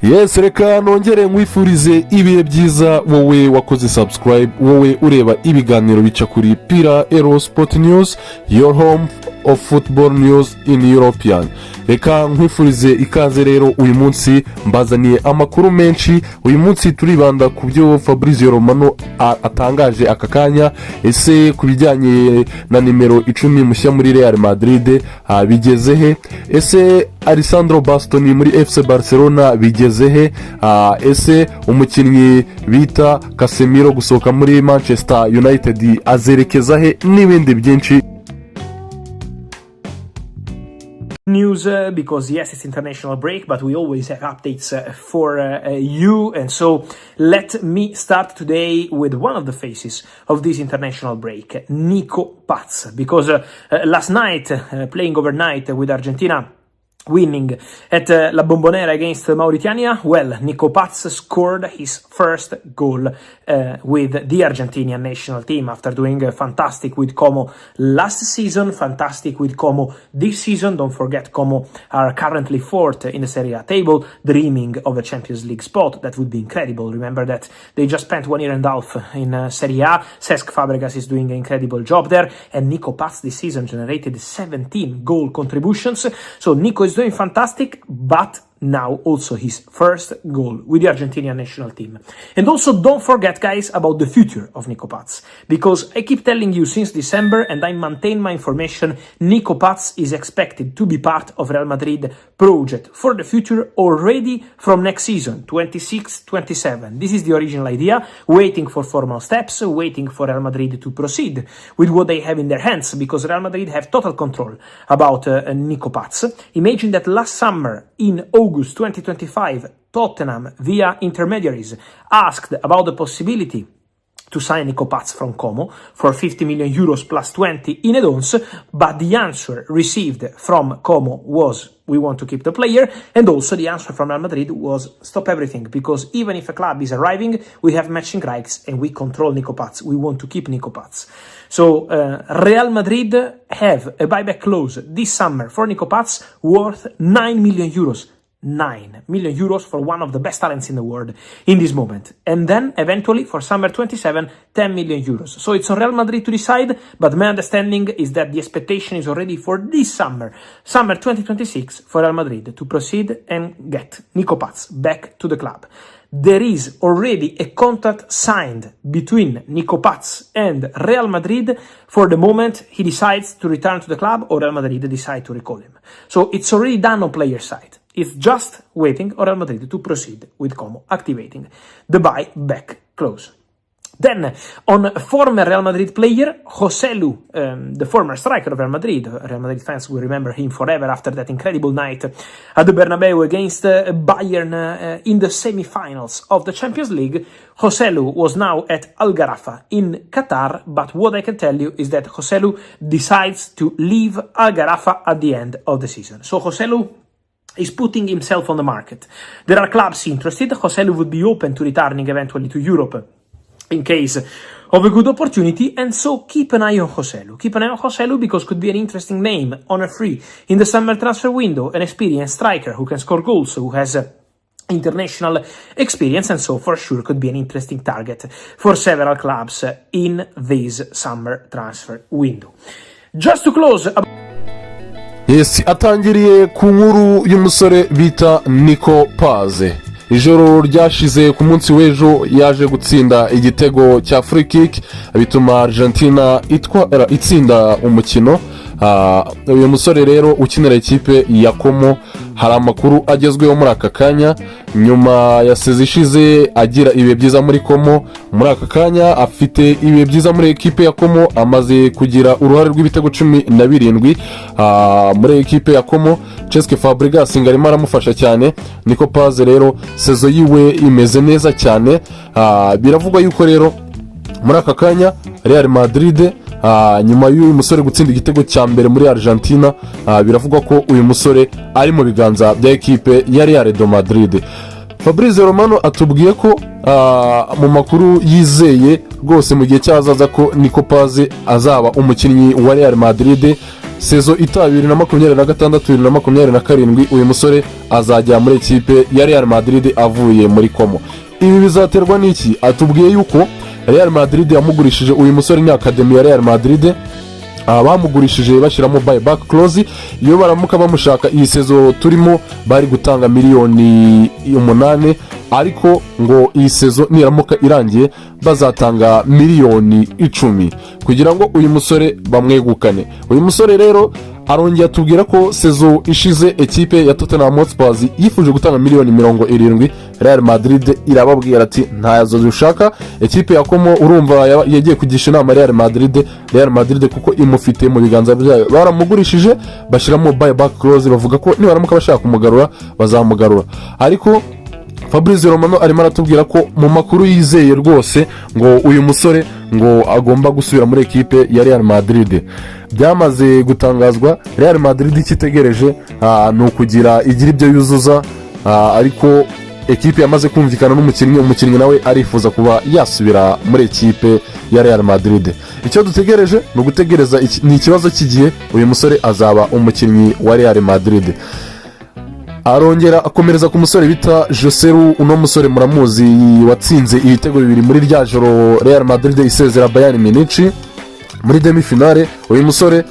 Yes, reka nongere nkwifurize ibihe byiza wowe wakoze subscribe, wowe ureba ibiganiro bica kuri Pira Euro Sport News, your home of football news in European. Reka nkwifurize ikaze rero uyu munsi mbazaniye amakuru menshi. Uyu munsi turibanda ku byo Fabrizio Romano atangaje aka kanya, ese kubijyanye na nimero 10 mushya muri Real Madrid bigeze he, ese Alessandro Bastoni muri FC Barcelona bigeze he, ese umukinnyi bita CASEMIRO gusohoka muri Manchester United azerekeza he, n'ibindi byinshi. News because yes, it's international break, but we always have updates for you, and so let me start today with one of the faces of this international break, NICO PAZ, because last night playing overnight with Argentina, winning at La Bombonera against Mauritania, well, NICO PAZ scored his first goal with the Argentinian national team after doing fantastic with Como last season, fantastic with Como this season. Don't forget, Como are currently fourth in the Serie A table, dreaming of a Champions League spot. That would be incredible. Remember that they just spent 1 year and a half in Serie A. Cesc Fabregas is doing an incredible job there, and NICO PAZ this season generated 17 goal contributions. So NICO is doing fantastic, but now also his first goal with the Argentinian national team. And also don't forget, guys, about the future of NICO PAZ, because I keep telling you since December, and I maintain my information, NICO PAZ is expected to be part of Real Madrid project for the future already from next season, 26-27. This is the original idea, waiting for formal steps, waiting for Real Madrid to proceed with what they have in their hands, because Real Madrid have total control about NICO PAZ. Imagine that last summer in August 2025, Tottenham, via intermediaries, asked about the possibility to sign NICO PAZ from Como for 50 million euros plus 20 in add-ons, but the answer received from Como was, we want to keep the player, and also the answer from Real Madrid was, stop everything, because even if a club is arriving, we have matching rights and we control NICO PAZ. We want to keep NICO PAZ. So Real Madrid have a buyback clause this summer for NICO PAZ worth 9 million euros. 9 million euros for one of the best talents in the world in this moment. And then eventually for summer 27, 10 million euros. So it's on Real Madrid to decide, but my understanding is that the expectation is already for this summer 2026, for Real Madrid to proceed and get NICO PAZ back to the club. There is already a contract signed between NICO PAZ and Real Madrid for the moment he decides to return to the club or Real Madrid decide to recall him. So it's already done on player side. It's just waiting on Real Madrid to proceed with Como activating the buyback clause. Then, on former Real Madrid player, Joselu, the former striker of Real Madrid fans will remember him forever after that incredible night at the Bernabéu against Bayern in the semi-finals of the Champions League. Joselu was now at Al Gharafa in Qatar, but what I can tell you is that Joselu decides to leave Al Gharafa at the end of the season. So Joselu is putting himself on the market. There are clubs interested. Joselu would be open to returning eventually to Europe in case of a good opportunity, and so keep an eye on Joselu. Keep an eye on Joselu because could be an interesting name on a free in the summer transfer window, an experienced striker who can score goals, who has international experience, and so for sure could be an interesting target for several clubs in this summer transfer window. Just to close... Yes, atangiriye ku nkuru y'umusore bita NICO PAZ. Ijoro ryashize ku munsi w'ejo yaje gutsinda igitego cya free kick bituma Argentina itsinda umukino. Uyu musore rero ukinira ikipe ya Como, hari amakuru agezweho muri aka kanya, nyuma ya sezi ishize agira ibihe byiza muri Como, muri aka kanya afite ibihe byiza muri ekipe ya Como, amaze kugira uruhare rw'ibitego 17 muri ekipe ya Como. Cesc Fabregas arimo aramufasha cyane. NICO PAZ rero sezo yiwe imeze neza cyane. Biravugwa yuko rero muri aka kanya Real Madrid nyuma y'uyu musore gutsinda igitego cya mbere muri Argentina, biravugwa ko uyu musore ari mu biganza bya ekipe ya Real Madrid. Fabrizio Romano atubwiye ko mu makuru yizeye rwose mu gihe cyazaza ko NICO PAZ azaba umukinnyi wa Real Madrid sezo itaha 2026 2027 uyu musore azajya muri ekipe ya Real Madrid avuye muri Como. Ibi bizaterwa n'iki? Atubwiye yuko Real Madrid yamugurishije uyu musore ni academy ya Real Madrid, bamugurishije bashyiramo buyback clause. Iyo baramuka bamushaka iyi sezo turimo bari gutanga miliyoni 8, ariko ngo iyi sezo niramuka irangiye bazatanga miliyoni 10 kugira ngo uyu musore bamwegukane. Uyu musore rero arongera atubwira ko sezo ishize ekipe ya Tottenham Hotspur yifuje gutanga miliyoni 70, Real Madrid irababwira ati ntazo dushaka. Ekipe ya Como urumva yagiye kugisha inama Real Madrid kuko imufite mu biganza byayo, baramugurishije bashyiramo buyback clause, bavuga ko nibaramuka bashaka kumugarura bazamugarura. Ariko Fabrizio Romano arimo aratubwira ko mu makuru yizeye rwose ngo uyu musore ngo agomba gusubira muri ekipe ya Real Madrid. Byamaze gutangazwa, Real Madrid ikitegereje ni ukugira igira ibyo yuzuza, ariko ekipe yamaze kumvikana umukinnyi nawe arifuza kuba yasubira muri ekipe ya Real Madrid. Icyo dutegereje ni ugutegereza, ni ikibazo cy'igihe uyu musore azaba umukinnyi wa Real Madrid. Arongera akomereza ku musore bita Joseru. Uno musore muramuzi, watsinze ibitego 2 muri rya joro Real Madrid isezera Bayern Munich muri demi-finale. Uyu musore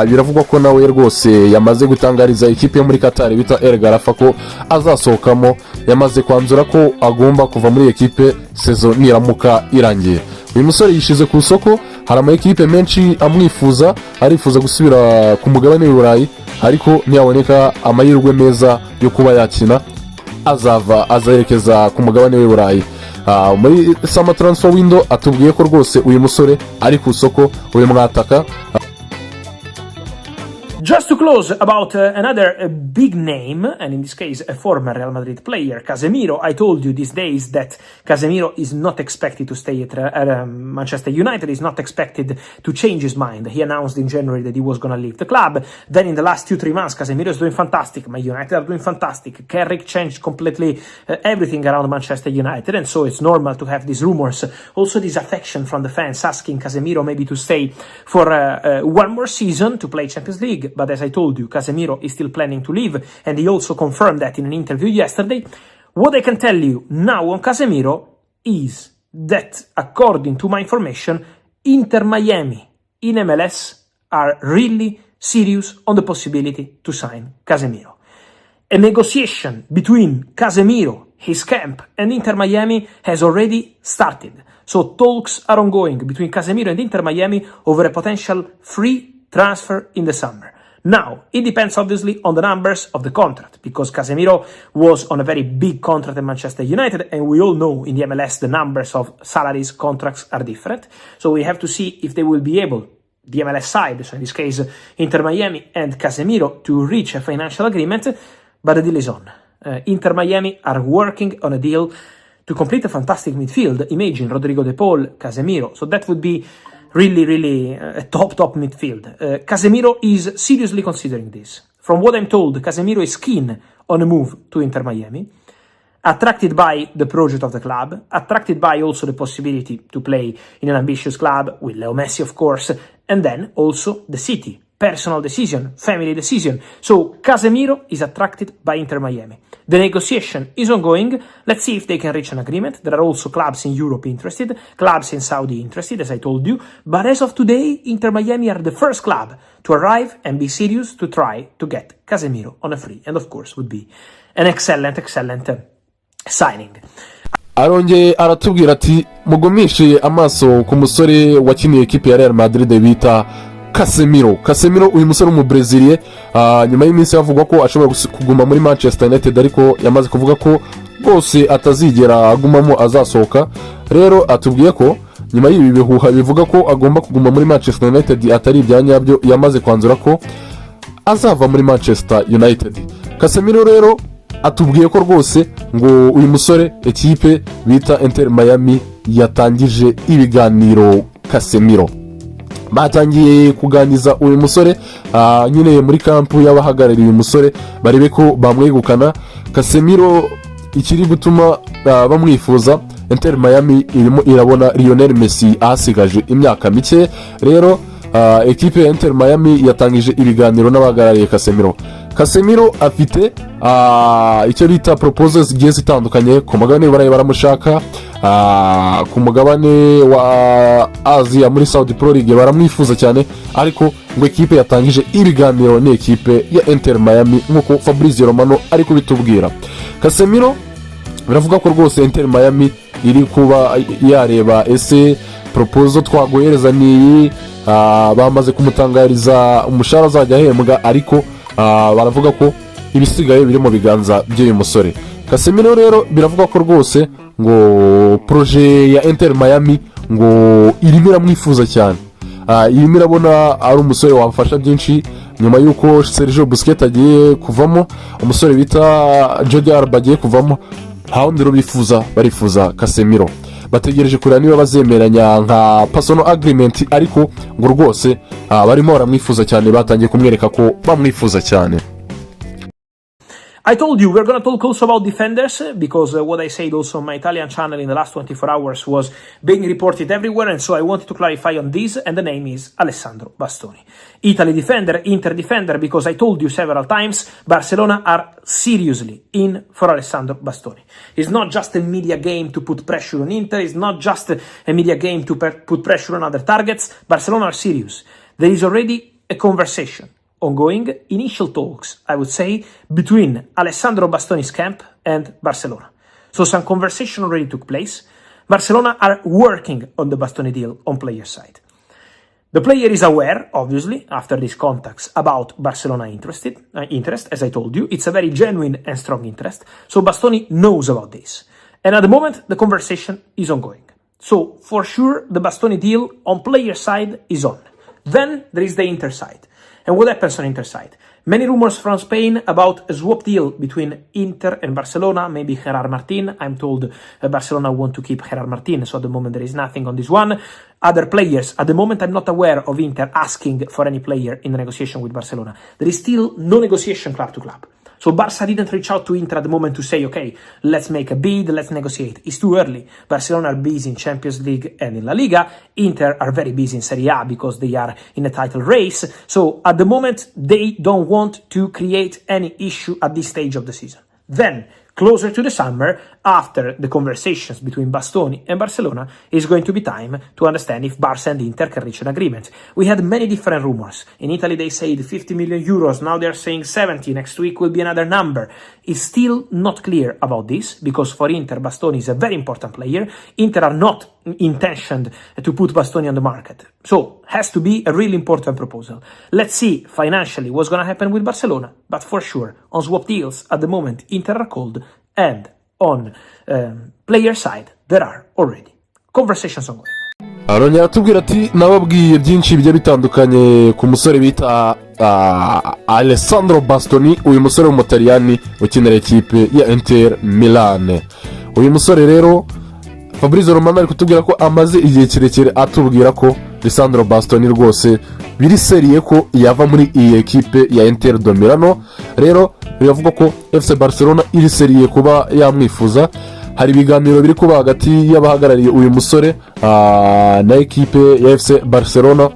biravugwa ko nawe rwose yamaze gutangariza ikipe yo muri Qatar bita El Garafa ko azasohokamo, yamaze kwanzura ko agomba kuva muri ekipe sezo niramuka irangiye. Uyu musore yishize ku isoko, hari ama ekipe menshi amwifuza, arifuza gusubira ku mugabane w'Uburayi, ariko ntiyaboneka amahirwe meza yo kuba yakina, azerekeza ku mugabane w'Uburayi. Muri summer transfer window atubwiye ko rwose uyu musore ari ku isoko, uyu mwataka. Just to close about another big name, and in this case a former Real Madrid player, CASEMIRO. I told you these days that CASEMIRO is not expected to stay at Manchester United, is not expected to change his mind. He announced in January that he was going to leave the club. Then in the last 2-3 months, CASEMIRO is doing fantastic. Man United are doing fantastic. Carrick changed completely everything around Manchester United, and so it's normal to have these rumors. Also this affection from the fans asking CASEMIRO maybe to stay for one more season to play Champions League. But as I told you, CASEMIRO is still planning to leave, and he also confirmed that in an interview yesterday. What I can tell you now on CASEMIRO is that, according to my information, Inter Miami in MLS are really serious on the possibility to sign CASEMIRO. A negotiation between CASEMIRO, his camp, and Inter Miami has already started. So talks are ongoing between CASEMIRO and Inter Miami over a potential free transfer in the summer. Now, it depends obviously on the numbers of the contract, because CASEMIRO was on a very big contract at Manchester United, and we all know in the MLS the numbers of salaries, contracts are different. So we have to see if they will be able, the MLS side, so in this case Inter Miami and CASEMIRO, to reach a financial agreement, but the deal is on. Inter Miami are working on a deal to complete a fantastic midfield. Imagine Rodrigo De Paul, CASEMIRO, so that would be really a top midfield. CASEMIRO is seriously considering this. From what I'm told, CASEMIRO is keen on a move to Inter Miami, attracted by the project of the club, attracted by also the possibility to play in an ambitious club with Leo Messi, of course, and then also the city. Personal decision, family decision. So CASEMIRO is attracted by Inter Miami. The negotiation is ongoing. Let's see if they can reach an agreement. There are also clubs in Europe interested, clubs in Saudi interested, as I told you. But as of today, Inter Miami are the first club to arrive and be serious to try to get CASEMIRO on a free. And of course would be an excellent signing. Arongeye aratubwira ati mugumishe amaso ku musore wakiniye ekipe ya Real Madrid bita CASEMIRO. Uyu musore w'umubreziliye, nyuma y'iminsi havugwa ko ashobora kuguma muri Manchester United, ariko yamaze kuvuga ko rwose atazigera agumamo, azasohoka. Rero atubwiye ko nyuma y'ibi bihuha bivuga ko agomba kuguma muri Manchester United atari ibyanyabyo, yamaze kwanzura ko azava muri Manchester United. CASEMIRO rero atubwiye ko rwose ngo uyu musore ekipe bita Inter Miami yatangije ibiganiro CASEMIRO. Batangiye kuganiza uyu musore nyine muri kampu y'abahagarariye uyu musore barebe ko bamwegukana. CASEMIRO ikiri gutuma bamwifuza, Inter Miami irimo irabona Lionel Messi ahasigaje imyaka mike. Rero ekipe ya Inter Miami yatangije ibiganiro n'abahagarariye CASEMIRO afite icyo bita proposals zigiye zitandukanye ku mugabane baraye baramushaka, ku mugabane wa Asia muri Saudi Pro League baramwifuza cyane, ariko ngo ekipe yatangije ibiganiro n'ekipe ya Inter Miami nk'uko Fabrizio Romano ari kubitubwira. CASEMIRO biravuga ko rwose Inter Miami iri kuba yareba ese proposal twaguhereza niyi, bamaze kumutangariza umushahara azajya ahembwa, ariko baravuga ko ibisigaye biri mu biganza by'uyu musore CASEMIRO. Rero biravuga ko rwose ngo projet ya Inter Miami ngo irimo iramwifuza cyane, irimo irabona ari umusore wamfasha byinshi nyuma y'uko Sergio Busquets agiye kuvamo, umusore bita Jordi Alba agiye kuvamo, nta wundi barifuza CASEMIRO. Bategereje kureba niba bazemeranya nka personal agreement, ariko ngo rwose barimo baramwifuza cyane, batangiye kumwereka ko bamwifuza cyane. I told you we're going to talk also about defenders, because what I said also on my Italian channel in the last 24 hours was being reported everywhere, and so I wanted to clarify on this, and the name is Alessandro Bastoni. Italy defender, Inter defender, because I told you several times, Barcelona are seriously in for Alessandro Bastoni. It's not just a media game to put pressure on Inter, it's not just a media game to put pressure on other targets. Barcelona are serious. There is already a conversation ongoing, initial talks, I would say, between Alessandro Bastoni's camp and Barcelona. So some conversation already took place. Barcelona are working on the Bastoni deal on player side. The player is aware, obviously, after these contacts, about Barcelona interest, as I told you. It's a very genuine and strong interest. So Bastoni knows about this. And at the moment, the conversation is ongoing. So for sure, the Bastoni deal on player side is on. Then there is the Inter side. And what happens on Inter side? Many rumors from Spain about a swap deal between Inter and Barcelona, maybe Gerard Martin. I'm told Barcelona want to keep Gerard Martin, so at the moment there is nothing on this one. Other players, at the moment I'm not aware of Inter asking for any player in the negotiation with Barcelona. There is still no negotiation club to club. So Barca didn't reach out to Inter at the moment to say, okay, let's make a bid, let's negotiate. It's too early. Barcelona are busy in Champions League and in La Liga. Inter are very busy in Serie A because they are in a title race. So at the moment, they don't want to create any issue at this stage of the season. Then, closer to the summer, after the conversations between Bastoni and Barcelona, is going to be time to understand if Barca and Inter can reach an agreement. We had many different rumors. In Italy they said 50 million euros, now they're saying 70, next week will be another number. It's still not clear about this, because for Inter, Bastoni is a very important player. Inter are not intentioned to put Bastoni on the market. So, has to be a really important proposal. Let's see financially what's going to happen with Barcelona, but for sure, on swap deals, at the moment, Inter are cold, and on player side, there are already conversations ongoing. arongera atubwira ati nababwiye byinshi bigiye bitandukanye ku musore bita Alessandro Bastoni, uyu musore w'umutaliyani ukinira ekipe ya Inter Milan. Uyu musore rero Fabrizio Romano ari kutubwira ko amaze igihe kirekire atubwira ko Alessandro Bastoni rwose biri seriye ko yava muri iyi ekipe ya Inter Milan. Rero biravuga ko FC Barcelona iri seriye kuba yamwifuza. Hari ibiganiro biri kuba hagati y'abahagarariye uyu musore na ekipe ya FC Barcelona.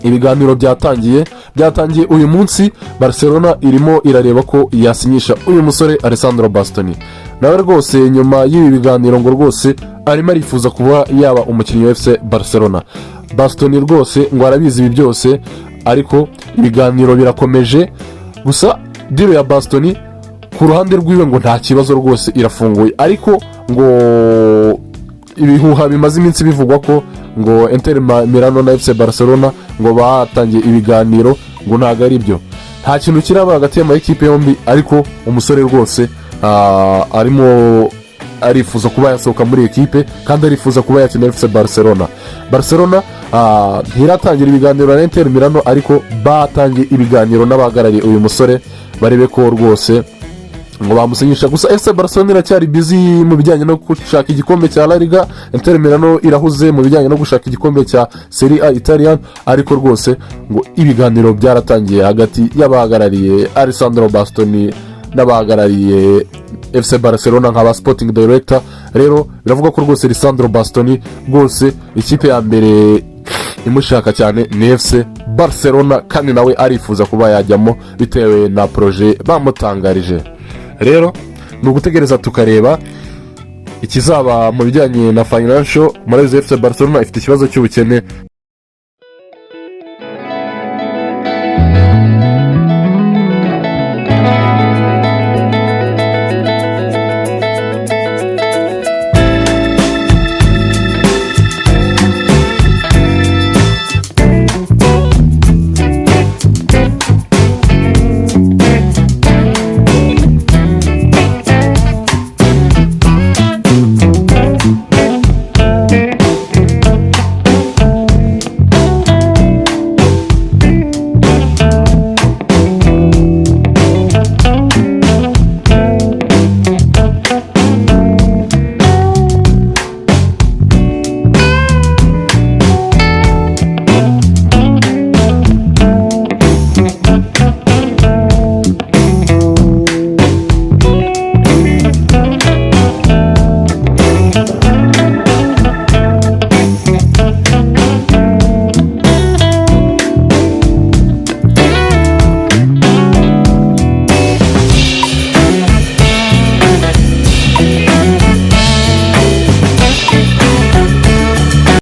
Ibiganiro byatangiye uyu munsi. Barcelona irimo irareba ko yasinyisha uyu musore Alessandro Bastoni. Nawe rwose nyuma y'ibi biganiro ngo rwose arimo arifuza kuba yaba umukinnyi wa FC Barcelona. Bastoni rwose ngo arabizi ibi byose, ariko ibiganiro birakomeje. Gusa deal ya Bastoni ku ruhande rwiwe ngo nta kibazo rwose irafunguye, ariko ngo ibihuha bimaze iminsi bivugwa ko ngo Inter Milan na FC Barcelona ngo batangiye ibiganiro ngo ntago ari byo. Nta kintu kiraba hagati y'amakipe yombi, ariko umusore rwose arimo arifuza kuba yasohoka muri ekipe kandi arifuza kuba yakina FC Barcelona. Barcelona ntiratangira ibiganiro na Inter Milan, ariko batangiye ibiganiro n'abahagarariye uyu musore barebe ko rwose ngo bamusinyisha. Gusa FC Barcelona iracyari busy mu bijyanye no gushaka igikombe cya La Liga. Inter Milan irahuze mu bijyanye no gushaka igikombe cya Serie A Italian, ariko rwose ngo ibiganiro byaratangiye hagati y'abahagarariye Alessandro Bastoni n'abahagarariye FC Barcelona nk'aba sporting director. Rero biravuga ko rwose Alessandro Bastoni rwose ikipe ya mbere imushaka cyane ni FC Barcelona, kandi nawe arifuza kuba yajyamo bitewe na projet bamutangarije. Rero ni ugutegereza tukareba ikizaba mu bijyanye na financial. Muri FC Barcelona ifite ikibazo cy'ubukene